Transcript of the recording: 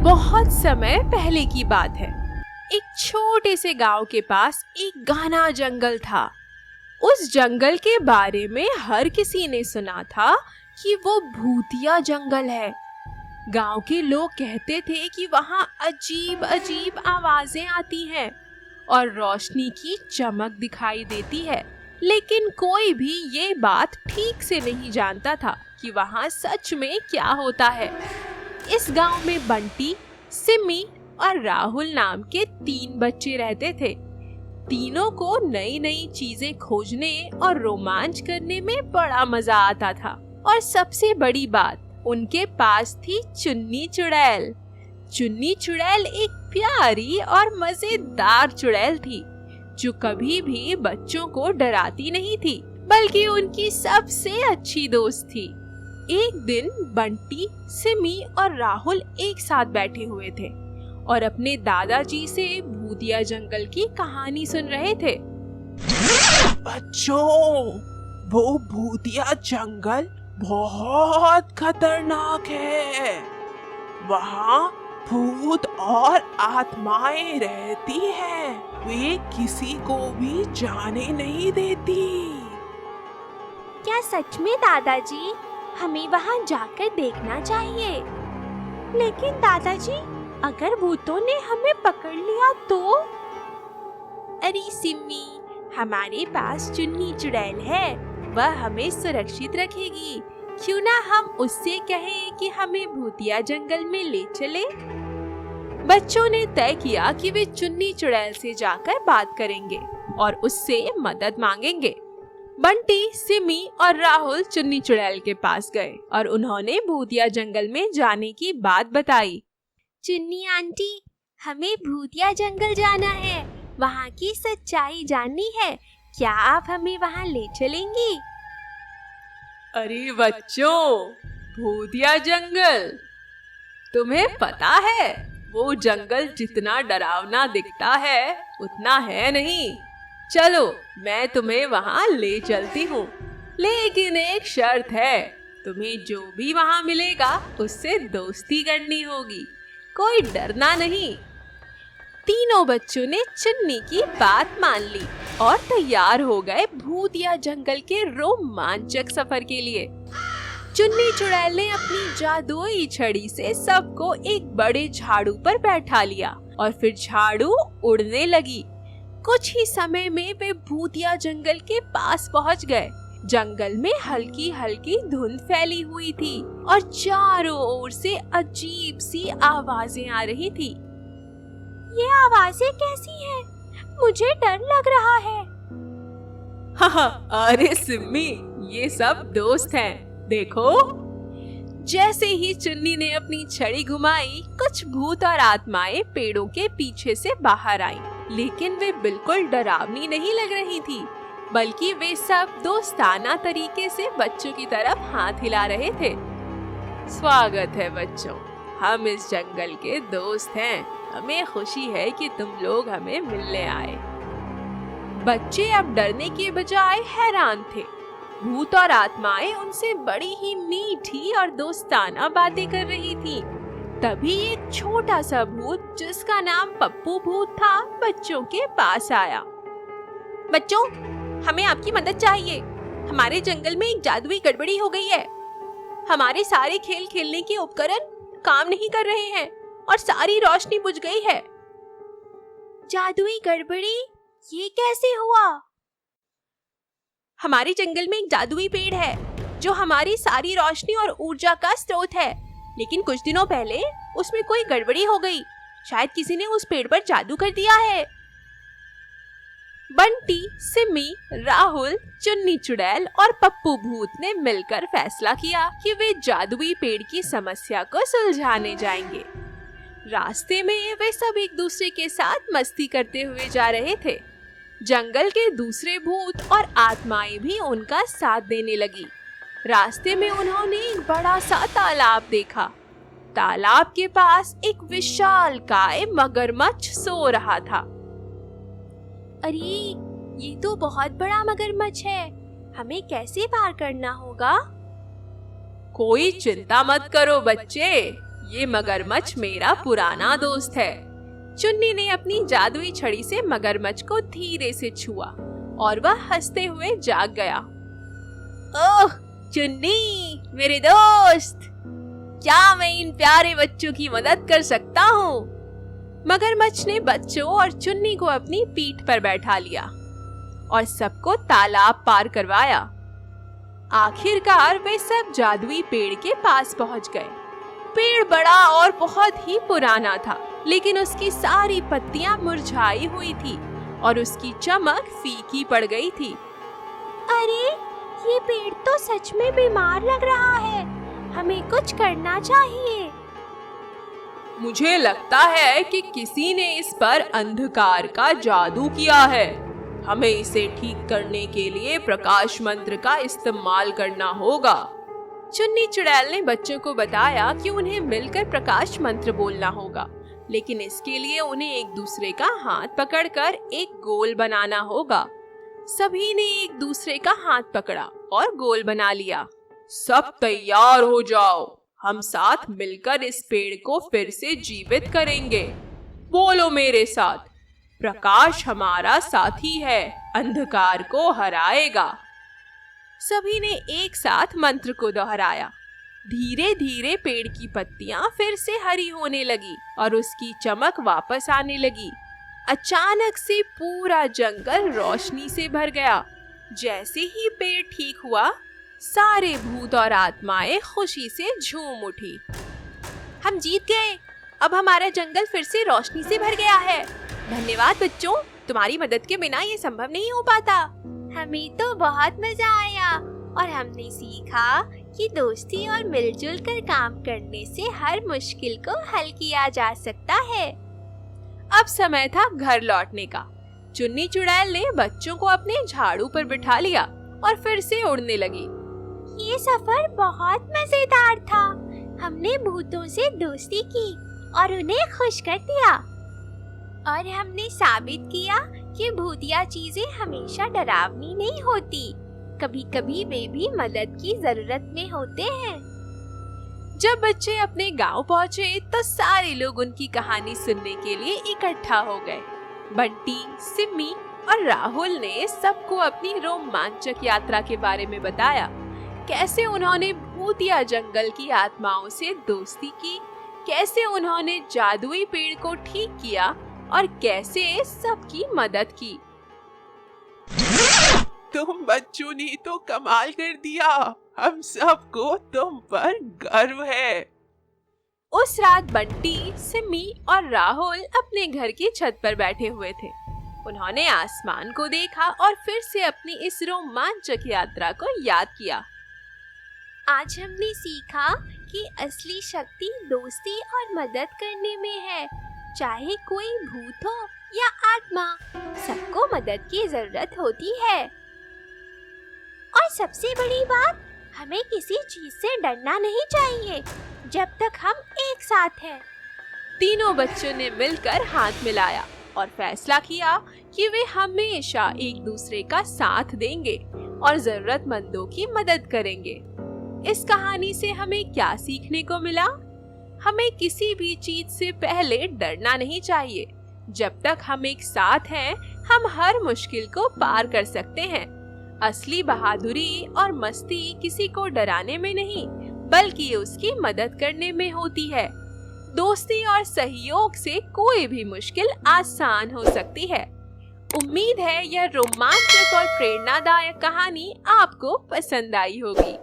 बहुत समय पहले की बात है। एक छोटे से गांव के पास एक घना जंगल था। उस जंगल के बारे में हर किसी ने सुना था कि वो भूतिया जंगल है। गांव के लोग कहते थे कि वहां अजीब अजीब आवाजें आती हैं और रोशनी की चमक दिखाई देती है, लेकिन कोई भी ये बात ठीक से नहीं जानता था कि वहां सच में क्या होता है। इस गांव में बंटी, सिमी और राहुल नाम के 3 बच्चे रहते थे। तीनों को नई नई चीजें खोजने और रोमांच करने में बड़ा मजा आता था। और सबसे बड़ी बात, उनके पास थी चुन्नी चुड़ैल। चुन्नी चुड़ैल एक प्यारी और मजेदार चुड़ैल थी जो कभी भी बच्चों को डराती नहीं थी, बल्कि उनकी सबसे अच्छी दोस्त थी। एक दिन बंटी, सिमी और राहुल एक साथ बैठे हुए थे और अपने दादाजी से भूतिया जंगल की कहानी सुन रहे थे। बच्चों, वो भूतिया जंगल बहुत खतरनाक है। वहाँ भूत और आत्माएं रहती हैं। वे किसी को भी जाने नहीं देती। क्या सच में दादाजी? हमें वहाँ जाकर देखना चाहिए। लेकिन दादाजी, अगर भूतों ने हमें पकड़ लिया तो? अरे सिमी, हमारे पास चुन्नी चुड़ैल है, वह हमें सुरक्षित रखेगी। क्यों ना हम उससे कहें कि हमें भूतिया जंगल में ले चले। बच्चों ने तय किया कि वे चुन्नी चुड़ैल से जाकर बात करेंगे और उससे मदद मांगेंगे। बंटी, सिमी और राहुल चुन्नी चुड़ैल के पास गए और उन्होंने भूतिया जंगल में जाने की बात बताई। चुन्नी आंटी, हमें भूतिया जंगल जाना है, वहाँ की सच्चाई जाननी है। क्या आप हमें वहाँ ले चलेंगी? अरे बच्चों, भूतिया जंगल, तुम्हें पता है वो जंगल जितना डरावना दिखता है उतना है नहीं। चलो, मैं तुम्हें वहाँ ले चलती हूँ, लेकिन एक शर्त है, तुम्हें जो भी वहाँ मिलेगा उससे दोस्ती करनी होगी, कोई डरना नहीं। तीनों बच्चों ने चुन्नी की बात मान ली और तैयार हो गए भूतिया जंगल के रोमांचक सफर के लिए। चुन्नी चुड़ैल ने अपनी जादुई छड़ी से सबको एक बड़े झाड़ू पर बैठा लिया और फिर झाड़ू उड़ने लगी। कुछ ही समय में वे भूतिया जंगल के पास पहुंच गए। जंगल में हल्की हल्की धुंध फैली हुई थी और चारों ओर से अजीब सी आवाजें आ रही थी। ये आवाजें कैसी हैं? मुझे डर लग रहा है। अरे सिम्मी, ये सब दोस्त हैं, देखो। जैसे ही चुन्नी ने अपनी छड़ी घुमाई, कुछ भूत और आत्माएं पेड़ों के पीछे से बाहर आईं, लेकिन वे बिल्कुल डरावनी नहीं लग रही थी, बल्कि वे सब दोस्ताना तरीके से बच्चों की तरफ हाथ हिला रहे थे। स्वागत है बच्चों, हम इस जंगल के दोस्त हैं। हमें खुशी है कि तुम लोग हमें मिलने आए। बच्चे अब डरने के बजाय हैरान थे। भूत और आत्माएं उनसे बड़ी ही मीठी और दोस्ताना बातें कर रही थी। तभी एक छोटा सा भूत जिसका नाम पप्पू भूत था, बच्चों के पास आया। बच्चों, हमें आपकी मदद चाहिए। हमारे जंगल में एक जादुई गड़बड़ी हो गई है। हमारे सारे खेल खेलने के उपकरण काम नहीं कर रहे हैं और सारी रोशनी बुझ गई है। जादुई गड़बड़ी? ये कैसे हुआ? हमारे जंगल में एक जादुई पेड़ है जो हमारी सारी रोशनी और ऊर्जा का स्रोत है, लेकिन कुछ दिनों पहले उसमें कोई गड़बड़ी हो गई। शायद किसी ने उस पेड़ पर जादू कर दिया है। बंटी, सिमी, राहुल, चुन्नी चुड़ैल और पप्पू भूत ने मिलकर फैसला किया कि वे जादुई पेड़ की समस्या को सुलझाने जाएंगे। रास्ते में वे सब एक दूसरे के साथ मस्ती करते हुए जा रहे थे। जंगल के दूसरे भूत और आत्माएं भी उनका साथ देने लगी। रास्ते में उन्होंने एक बड़ा सा तालाब देखा। तालाब के पास एक विशालकाय मगरमच्छ सो रहा था। अरे, ये तो बहुत बड़ा मगरमच्छ है। हमें कैसे पार करना होगा? कोई चिंता मत करो बच्चे, ये मगरमच्छ मेरा पुराना दोस्त है। चुन्नी ने अपनी जादुई छड़ी से मगरमच्छ को धीरे से छुआ और वह हंसते हुए जाग गया। ओह चुन्नी, मेरे दोस्त, क्या मैं इन प्यारे बच्चों की मदद कर सकता हूँ? मगरमच्छ ने बच्चों और चुन्नी को अपनी पीठ पर बैठा लिया और सबको तालाब पार करवाया। आखिरकार वे सब जादुई पेड़ के पास पहुंच गए। पेड़ बड़ा और बहुत ही पुराना था, लेकिन उसकी सारी पत्तियां मुरझाई हुई थी और उसकी चमक फीकी पड़ गई थी। अरे, ये पेड़ तो सच में बीमार लग रहा है। हमें कुछ करना चाहिए। मुझे लगता है कि किसी ने इस पर अंधकार का जादू किया है। हमें इसे ठीक करने के लिए प्रकाश मंत्र का इस्तेमाल करना होगा। चुन्नी चुड़ैल ने बच्चों को बताया कि उन्हें मिलकर प्रकाश मंत्र बोलना होगा, लेकिन इसके लिए उन्हें एक दूसरे का हाथ पकड़कर एक गोल बनाना होगा। सभी ने एक दूसरे का हाथ पकड़ा और गोल बना लिया। सब तैयार हो जाओ, हम साथ मिलकर इस पेड़ को फिर से जीवित करेंगे। बोलो मेरे साथ, प्रकाश हमारा साथी है, अंधकार को हराएगा। सभी ने एक साथ मंत्र को दोहराया। धीरे धीरे पेड़ की पत्तियां फिर से हरी होने लगी और उसकी चमक वापस आने लगी। अचानक से पूरा जंगल रोशनी से भर गया। जैसे ही पेड़ ठीक हुआ, सारे भूत और आत्माएं खुशी से झूम उठी। हम जीत गए। अब हमारा जंगल फिर से रोशनी से भर गया है। धन्यवाद बच्चों, तुम्हारी मदद के बिना ये संभव नहीं हो पाता। हमें तो बहुत मजा आया और हमने सीखा कि दोस्ती और मिलजुल कर काम करने से हर मुश्किल को हल किया जा सकता है। अब समय था घर लौटने का। चुन्नी चुड़ैल ने बच्चों को अपने झाड़ू पर बिठा लिया और फिर से उड़ने लगी। ये सफर बहुत मजेदार था। हमने भूतों से दोस्ती की और उन्हें खुश कर दिया, और हमने साबित किया कि भूतिया चीजें हमेशा डरावनी नहीं होती। कभी कभी वे भी मदद की जरूरत में होते हैं। जब बच्चे अपने गांव पहुंचे तो सारे लोग उनकी कहानी सुनने के लिए इकट्ठा हो गए। बंटी, सिम्मी और राहुल ने सबको अपनी रोमांचक यात्रा के बारे में बताया। कैसे उन्होंने भूतिया जंगल की आत्माओं से दोस्ती की, कैसे उन्होंने जादुई पेड़ को ठीक किया और कैसे सबकी मदद की। तुम बच्चों ने तो कमाल कर दिया। हम सबको तुम पर गर्व है। उस रात बंटी, सिम्मी और राहुल अपने घर की छत पर बैठे हुए थे। उन्होंने आसमान को देखा और फिर से अपनी इस रोमांचक यात्रा को याद किया। आज हमने सीखा कि असली शक्ति दोस्ती और मदद करने में है। चाहे कोई भूत हो या आत्मा, सबको मदद की जरूरत होती है। और सबसे बड़ी बात, हमें किसी चीज से डरना नहीं चाहिए जब तक हम एक साथ हैं। तीनों बच्चों ने मिलकर हाथ मिलाया और फैसला किया कि वे हमेशा एक दूसरे का साथ देंगे और जरूरतमंदों की मदद करेंगे। इस कहानी से हमें क्या सीखने को मिला? हमें किसी भी चीज से पहले डरना नहीं चाहिए। जब तक हम एक साथ हैं, हम हर मुश्किल को पार कर सकते हैं। असली बहादुरी और मस्ती किसी को डराने में नहीं, बल्कि उसकी मदद करने में होती है। दोस्ती और सहयोग से कोई भी मुश्किल आसान हो सकती है। उम्मीद है यह रोमांचक और प्रेरणादायक कहानी आपको पसंद आई होगी।